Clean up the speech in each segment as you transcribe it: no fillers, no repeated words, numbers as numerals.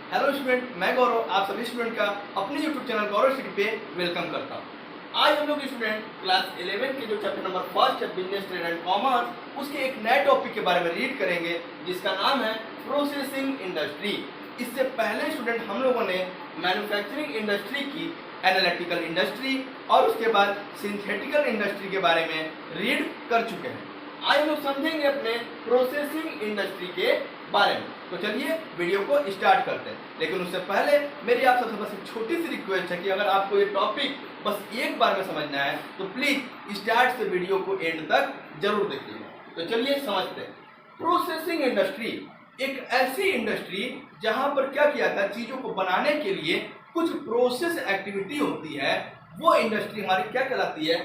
Hello student, मैं गौरव आप सभी स्टूडेंट का अपने यूट्यूब चैनल गौरव सिटी पे वेलकम करता हूँ। आज हम लोग स्टूडेंट क्लास 11 के जो चैप्टर नंबर फर्स्ट है बिजनेस ट्रेड एंड कॉमर्स, उसके एक नए टॉपिक के बारे में रीड करेंगे जिसका नाम है प्रोसेसिंग इंडस्ट्री। इससे पहले स्टूडेंट हम लोगों ने मैन्युफैक्चरिंग इंडस्ट्री की, एनालिटिकल इंडस्ट्री और उसके बाद सिंथेटिकल इंडस्ट्री के बारे में रीड कर चुके हैं। आज हम लोग समझेंगे अपने प्रोसेसिंग इंडस्ट्री के बारे में। तो चलिए वीडियो को स्टार्ट करते हैं, लेकिन उससे पहले मेरी आप सबसे बस एक छोटी सी रिक्वेस्ट है कि अगर आपको ये टॉपिक बस एक बार में समझना है तो प्लीज स्टार्ट से वीडियो को एंड तक जरूर देखिएगा। तो चलिए समझते हैं। प्रोसेसिंग इंडस्ट्री एक ऐसी इंडस्ट्री जहां पर क्या किया था, चीजों को बनाने के लिए कुछ प्रोसेस एक्टिविटी होती है, वो इंडस्ट्री हमारी क्या कहलाती है,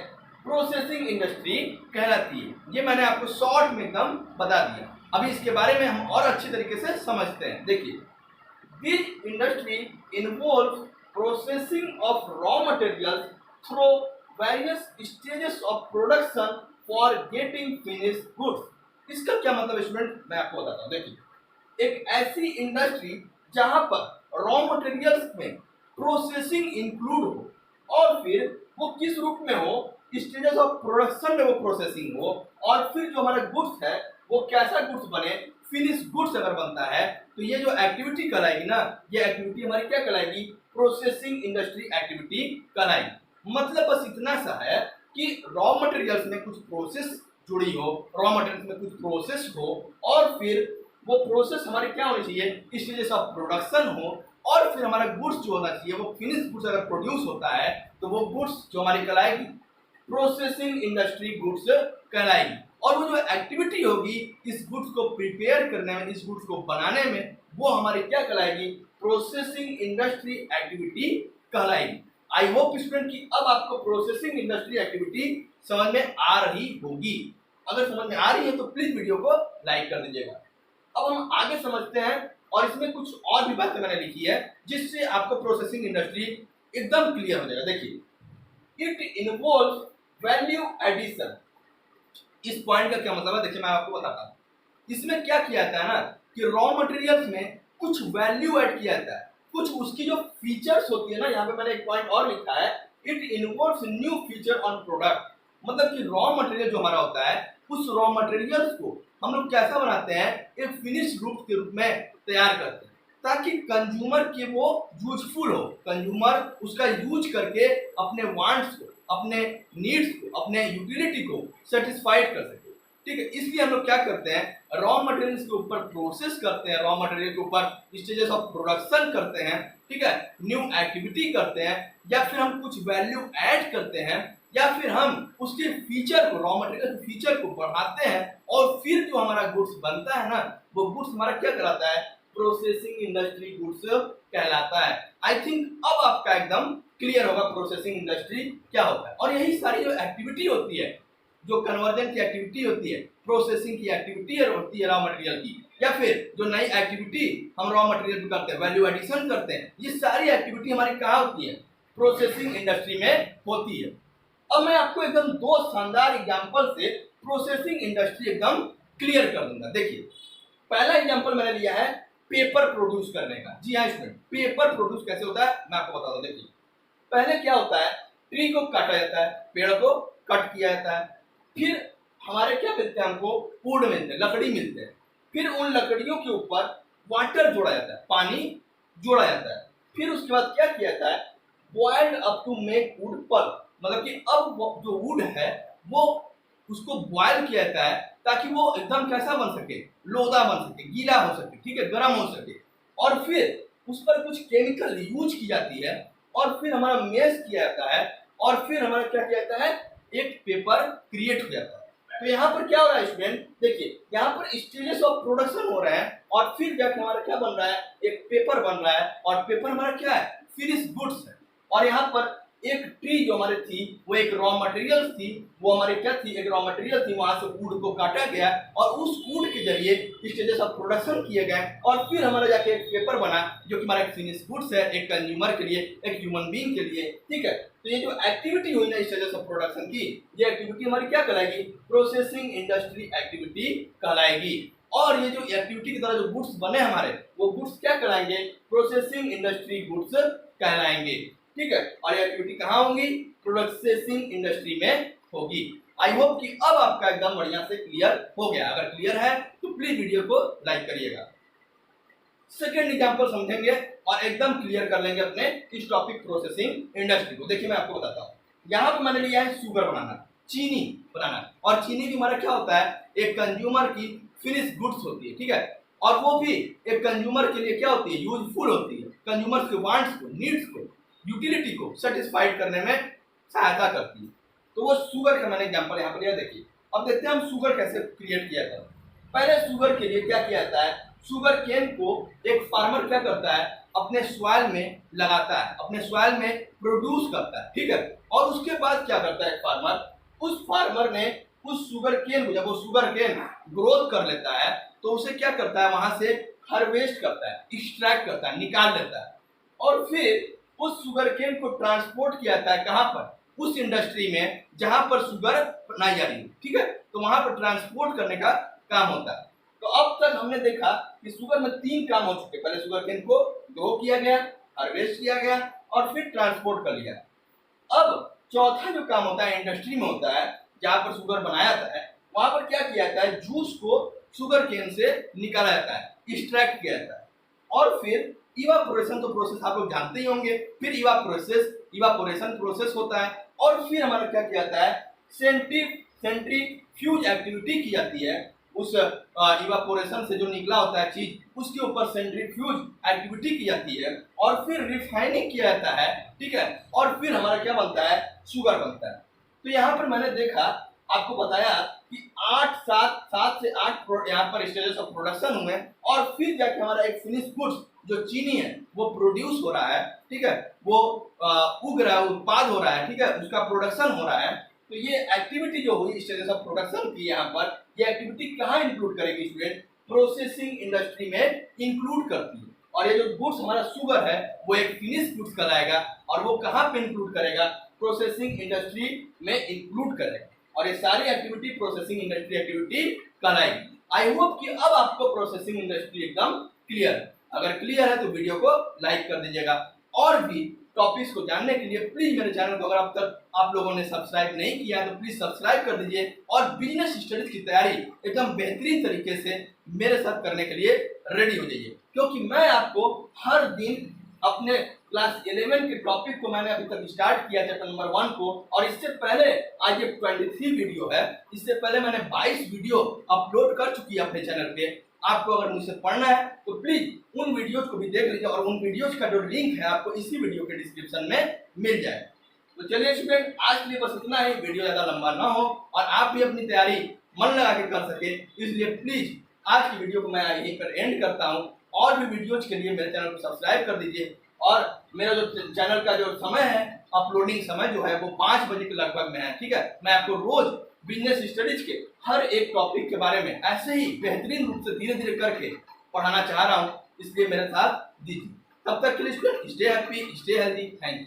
प्रोसेसिंग इंडस्ट्री कहलाती है। ये मैंने आपको शॉर्ट में एकदम बता दिया। अभी इसके बारे में हम और अच्छी तरीके से समझते हैं। देखिए, this industry involve processing of raw materials through various stages of production for getting finished goods. इसका क्या मतलब स्टूडेंट, मैं आपको बताता हूँ। देखिए, एक ऐसी इंडस्ट्री जहां पर रॉ मटेरियल्स में प्रोसेसिंग इंक्लूड हो और फिर वो किस रूप में हो, स्टेजेस ऑफ प्रोडक्शन में वो प्रोसेसिंग हो, और फिर जो हमारा गुड्स है वो कैसा गुड्स बने, फिनिश गुड्स अगर बनता है तो ये जो एक्टिविटी कहलाएगी ना, ये एक्टिविटी हमारी क्या कहलाएगी, प्रोसेसिंग इंडस्ट्री एक्टिविटी कहलाएगी। मतलब बस इतना सा है कि रॉ मटेरियल्स में कुछ प्रोसेस जुड़ी हो, रॉ मटेरियल्स में कुछ प्रोसेस हो, और फिर वो प्रोसेस हमारे क्या होनी चाहिए, स्टेजेस ऑफ प्रोडक्शन हो, और फिर हमारा गुड्स जो होना चाहिए वो फिनिश गुड्स अगर प्रोड्यूस होता है तो वो गुड्स जो हमारी कहलाएगी प्रोसेसिंग इंडस्ट्री गुड्स कहलाएगी। और वो जो एक्टिविटी होगी इस गुड्स को प्रिपेयर करने में, इस गुड्स को बनाने में, वो हमारी क्या कहलाएगी, प्रोसेसिंग इंडस्ट्री एक्टिविटी कहलाएगी। आई होप स्टूडेंट कि अब आपको प्रोसेसिंग इंडस्ट्री एक्टिविटी समझ में आ रही होगी। अगर समझ में आ रही है तो प्लीज वीडियो को लाइक कर दीजिएगा। अब हम आगे समझते हैं, और इसमें कुछ और भी बातें मैंने लिखी है जिससे आपको प्रोसेसिंग इंडस्ट्री एकदम क्लियर हो जाएगा। देखिए, इट इन्वॉल्व वैल्यू एडिशन। इस पॉइंट का क्या मतलब है, देखिए मैं आपको बताता हूँ। इसमें क्या किया जाता है ना कि रॉ मटेरियल्स में कुछ वैल्यू ऐड किया जाता है, कुछ उसकी जो फीचर्स होती है ना, यहाँ पे मैंने एक पॉइंट और लिखा है, it involves new feature on product. मतलब कि रॉ मटेरियल जो हमारा होता है उस रॉ मटेरियल्स को हम लोग कैसा बनाते हैं, एक फिनिश गुड्स के रूप में तैयार करते हैं ताकि कंज्यूमर के वो यूजफुल हो, कंज्यूमर उसका यूज करके अपने वांट्स को, अपने नीड्स को, अपने यूटिलिटी को सेटिस्फाइड कर सके। ठीक है, इसलिए हम लोग क्या करते हैं, रॉ मटेरियल्स के ऊपर प्रोसेस करते हैं, रॉ मटेरियल के ऊपर स्टेजेस ऑफ प्रोडक्शन करते हैं, ठीक है, न्यू एक्टिविटी करते हैं, या फिर हम कुछ वैल्यू ऐड करते हैं, या फिर हम उसके फीचर को, रॉ मटेरियल के फीचर को बढ़ाते हैं, और फिर जो हमारा गुड्स बनता है ना, वो गुड्स हमारा क्या कहलाता है, प्रोसेसिंग इंडस्ट्री गुड्स कहलाता है। आई थिंक अब आपका एकदम क्लियर होगा प्रोसेसिंग इंडस्ट्री क्या होता है। और यही सारी जो एक्टिविटी होती है, जो कन्वर्जन की एक्टिविटी होती है, प्रोसेसिंग की एक्टिविटी होती है रॉ मटेरियल की, या फिर जो नई एक्टिविटी हम रॉ मटेरियल करते हैं, वैल्यू एडिशन करते हैं, ये सारी एक्टिविटी हमारी कहाँ होती है, प्रोसेसिंग इंडस्ट्री में होती है। अब मैं आपको एकदम दो शानदार एग्जांपल से प्रोसेसिंग इंडस्ट्री एकदम क्लियर कर दूंगा। देखिए, पहला एग्जांपल मैंने लिया है पेपर प्रोड्यूस करने का। जी हाँ स्टूडेंट, पेपर प्रोड्यूस कैसे होता है मैं आपको बता दूं। देखिए, पहले क्या होता है, ट्री को काटा जाता है, पेड़ को कट किया जाता है, फिर हमारे क्या मिलते हैं, हमको वुड मिलते हैं, लकड़ी मिलते हैं, फिर उन लकड़ियों के ऊपर वाटर जोड़ा जाता है, पानी जोड़ा जाता है, फिर उसके बाद क्या किया जाता है, boiled up to make wood pulp. मतलब कि अब जो वुड है वो उसको बॉयल किया जाता है ताकि वो एकदम कैसा बन सके, लोदा बन सके, गीला हो सके, ठीक है, गर्म हो सके, और फिर उस पर कुछ केमिकल यूज की जाती है, और फिर हमारा मेश किया जाता है, और फिर हमारा क्या किया जाता है, एक पेपर क्रिएट हो जाता है। तो यहाँ पर क्या हो रहा है स्टूडेंट, देखिए यहाँ पर स्टेजेस ऑफ प्रोडक्शन हो रहे हैं, और फिर जाकर हमारा क्या बन रहा है, एक पेपर बन रहा है, और पेपर हमारा क्या है, फिनिश गुड्स है। और यहाँ पर एक ट्री जो हमारे थी वो एक रॉ मटेरियल थी, वो हमारे क्या थी, एक रॉ मटेरियल थी, वहां से वुड को काटा गया, और उस वुड के जरिए स्टेजेस ऑफ प्रोडक्शन किए गए, और फिर हमारा जाके एक पेपर बना जो कि हमारा एक फिनिश गुड्स है, एक कंज्यूमर के लिए, एक ह्यूमन बीइंग के लिए। ठीक है, तो ये जो एक्टिविटी हुई ना स्टेजेस ऑफ प्रोडक्शन की, ये एक्टिविटी हमारी क्या कहलाएगी, प्रोसेसिंग इंडस्ट्री एक्टिविटी कहलाएगी। और ये जो एक्टिविटी की तरह जो गुड्स बने हमारे, वो गुड्स क्या कहलाएंगे? प्रोसेसिंग इंडस्ट्री गुड्स कहलाएंगे। ठीक है, और ये एक्टिविटी कहाँ होंगी? प्रोसेसिंग इंडस्ट्री में होगी। आई होप कि अब आपका एकदम बढ़िया से क्लियर हो गया। अगर क्लियर है तो प्लीज वीडियो को लाइक करिएगा। सेकेंड एग्जांपल समझेंगे और एकदम क्लियर कर लेंगे अपने इस टॉपिक प्रोसेसिंग इंडस्ट्री को। देखिए मैं आपको बताता हूँ, यहाँ पे मैंने लिया है शुगर बनाना, चीनी बनाना, और चीनी भी हमारा क्या होता है? एक कंज्यूमर की फिनिश गुड्स होती है। ठीक है, और वो भी एक कंज्यूमर के लिए क्या होती है? यूजफुल होती है। कंज्यूमर के वांट्स को, नीड्स को, यूटिलिटी को सेटिस्फाइड करने में सहायता करती है। तो वो शुगर का मैंने एग्जांपल यहाँ पर लिया। देखिए अब देखते हैं हम शुगर कैसे क्रिएट किया था। पहले शुगर के लिए क्या किया जाता है? शुगर केन को एक फार्मर क्या करता है? अपने सॉइल में लगाता है, अपने सॉइल में प्रोड्यूस करता है। ठीक है, और उसके बाद क्या करता है फार्मर? उस फार्मर ने उस शुगर केन को, जब वो शुगर केन ग्रोथ कर लेता है तो उसे क्या करता है? वहां से हार्वेस्ट करता है, एक्सट्रैक्ट करता है, निकाल लेता है, और फिर उस शुगर केन को ट्रांसपोर्ट किया जाता है कहाँ पर? उस इंडस्ट्री में जहां पर शुगर बनाई जा रही है। ठीक है, तो वहां पर ट्रांसपोर्ट करने का काम होता है। तो अब तक हमने देखा कि शुगर में 3 काम हो चुके। पहले शुगर केन को ग्रो किया गया, हार्वेस्ट किया गया, और फिर ट्रांसपोर्ट कर लिया। अब चौथा जो काम होता है इंडस्ट्री में होता है, जहां पर शुगर बनाया जाता है, वहां पर क्या किया जाता है? जूस को शुगर केन से निकाला जाता है, एक्सट्रैक्ट किया जाता है, और फिर इवापोरेशन, तो प्रोसेस आप लोग जानते ही होंगे। फिर इवापोरेशन प्रोसेस होता है, और फिर हमारा क्या किया जाता है? सेंट्रीफ्यूज एक्टिविटी की जाती है। उस इवापोरेशन से जो निकला होता है चीज, उसके ऊपर सेंट्रीफ्यूज एक्टिविटी की जाती है, और फिर रिफाइनिंग किया जाता है। ठीक है, और फिर हमारा क्या बनता है? शुगर बनता है। तो यहाँ पर मैंने देखा, आपको बताया कि 7 से 8 यहाँ पर स्टेजेस ऑफ प्रोडक्शन हुए, और फिर जाके हमारा एक फिनिश गुड्स जो चीनी है वो प्रोड्यूस हो रहा है। ठीक है, वो उग रहा है, उत्पाद हो रहा है। ठीक है, उसका प्रोडक्शन हो रहा है। तो ये एक्टिविटी जो हुई स्टेजेस ऑफ प्रोडक्शन की, यहाँ पर ये एक्टिविटी कहाँ इंक्लूड करेगी स्टूडेंट? प्रोसेसिंग इंडस्ट्री में इंक्लूड करती है। और ये जो गुड्स हमारा शुगर है वो एक फिनिश गुड्स कहलाएगा, और वो कहाँ पे इंक्लूड करेगा? प्रोसेसिंग इंडस्ट्री में इंक्लूड करेगा, और ये सारी एक्टिविटी प्रोसेसिंग इंडस्ट्री एक्टिविटी कहलाएगी। आई होप कि अब आपको प्रोसेसिंग इंडस्ट्री एकदम क्लियर है। अगर क्लियर है तो वीडियो को लाइक कर दीजिएगा। और भी टॉपिक्स को जानने के लिए प्लीज मेरे चैनल को, अगर अब तक आप लोगों ने सब्सक्राइब नहीं किया है तो प्लीज सब्सक्राइब कर दीजिए, और बिजनेस स्टडीज की तैयारी एकदम बेहतरीन तरीके से मेरे साथ करने के लिए रेडी हो जाइए, क्योंकि मैं आपको हर दिन अपने क्लास 11 के टॉपिक को मैंने अभी तक स्टार्ट किया चैप्टर नंबर 1 को, और इससे पहले आज ये 23 वीडियो है। इससे पहले मैंने 22 वीडियो अपलोड कर चुकी है अपने चैनल पे। आपको अगर मुझसे पढ़ना है तो प्लीज उन वीडियोज को भी देख लीजिए, और उन वीडियोज का जो लिंक है आपको इसी वीडियो के डिस्क्रिप्शन में मिल जाए। तो चलिए स्टूडेंट, आज के लिए बस इतना ही। वीडियो ज्यादा लंबा ना हो और आप भी अपनी तैयारी मन लगा के कर सके, इसलिए प्लीज आज की वीडियो को मैं यहीं पर एंड करता हूँ। और भी वीडियोज के लिए मेरे चैनल को सब्सक्राइब कर दीजिए, और मेरा जो चैनल का जो समय है, अपलोडिंग समय जो है वो 5 बजे के लगभग में है। ठीक है, मैं आपको रोज बिजनेस स्टडीज के हर एक टॉपिक के बारे में ऐसे ही बेहतरीन रूप से धीरे धीरे करके पढ़ाना चाह रहा हूँ, इसलिए मेरे साथ दीजिए। तब तक के लिए stay happy, stay healthy. Thank you.